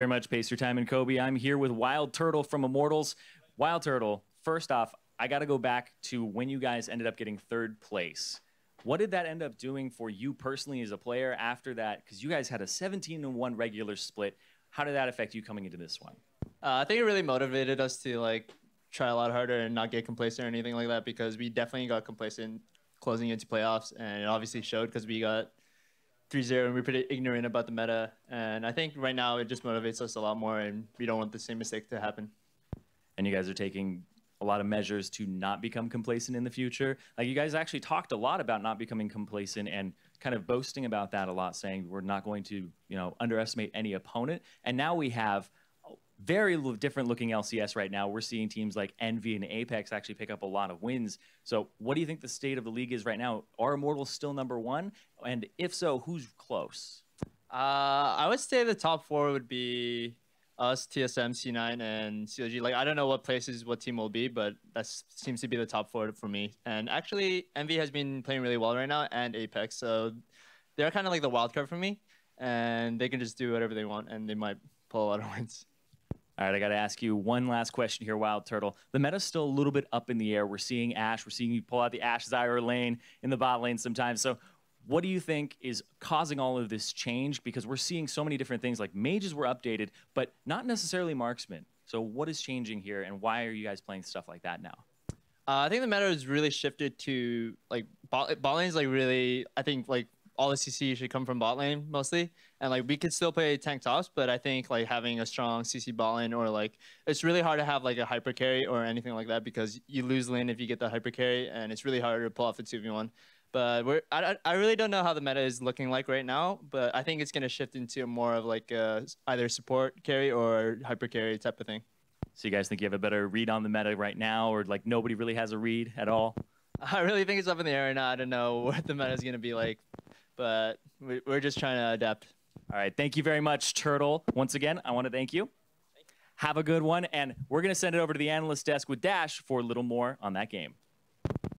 Very much, Pace your time and Kobe. I'm here with Wild Turtle from Immortals. Wild Turtle, first off, I got to go back to when you guys ended up getting third place. What did that end up doing for you personally as a player after that? Because you guys had a 17-1 regular split. How did that affect you coming into this one? I think it really motivated us to try a lot harder and not get complacent or anything like that, because we definitely got complacent closing into playoffs, and it obviously showed because we got 3-0 and we're pretty ignorant about the meta. And I think right now it just motivates us a lot more, and we don't want the same mistake to happen. And you guys are taking a lot of measures to not become complacent in the future. Like, you guys actually talked a lot about not becoming complacent and kind of boasting about that a lot, saying we're not going to, underestimate any opponent. And now we have very different looking LCS right now. We're seeing teams like Envy and Apex actually pick up a lot of wins. So what do you think the state of the league is right now? Are Immortals still #1? And if so, who's close? I would say the top four would be us, TSM, C9, and COG. I don't know what places what team will be, but that seems to be the top four for me. And actually, Envy has been playing really well right now, and Apex. So they're kind of like the wild card for me, and they can just do whatever they want, and they might pull a lot of wins. All right, I got to ask you one last question here, Wild Turtle. The meta's still a little bit up in the air. We're seeing Ashe. We're seeing you pull out the Ashe Zyra lane in the bot lane sometimes. So what do you think is causing all of this change? Because we're seeing so many different things, like mages were updated, but not necessarily marksmen. So what is changing here, and why are you guys playing stuff like that now? I think the meta has really shifted to bot lane's really, I think all the CC should come from bot lane mostly, and we could still play tank tops, but I think having a strong CC bot lane, or it's really hard to have a hyper carry or anything like that, because you lose lane if you get the hyper carry, and it's really hard to pull off the 2v1. But I really don't know how the meta is looking right now, but I think it's gonna shift into more of either support carry or hyper carry type of thing. So you guys think you have a better read on the meta right now, or nobody really has a read at all? I really think it's up in the air now. I don't know what the meta is gonna be like, but we're just trying to adapt. All right, thank you very much, Turtle. Once again, I want to thank you. Have a good one, and we're going to send it over to the analyst desk with Dash for a little more on that game.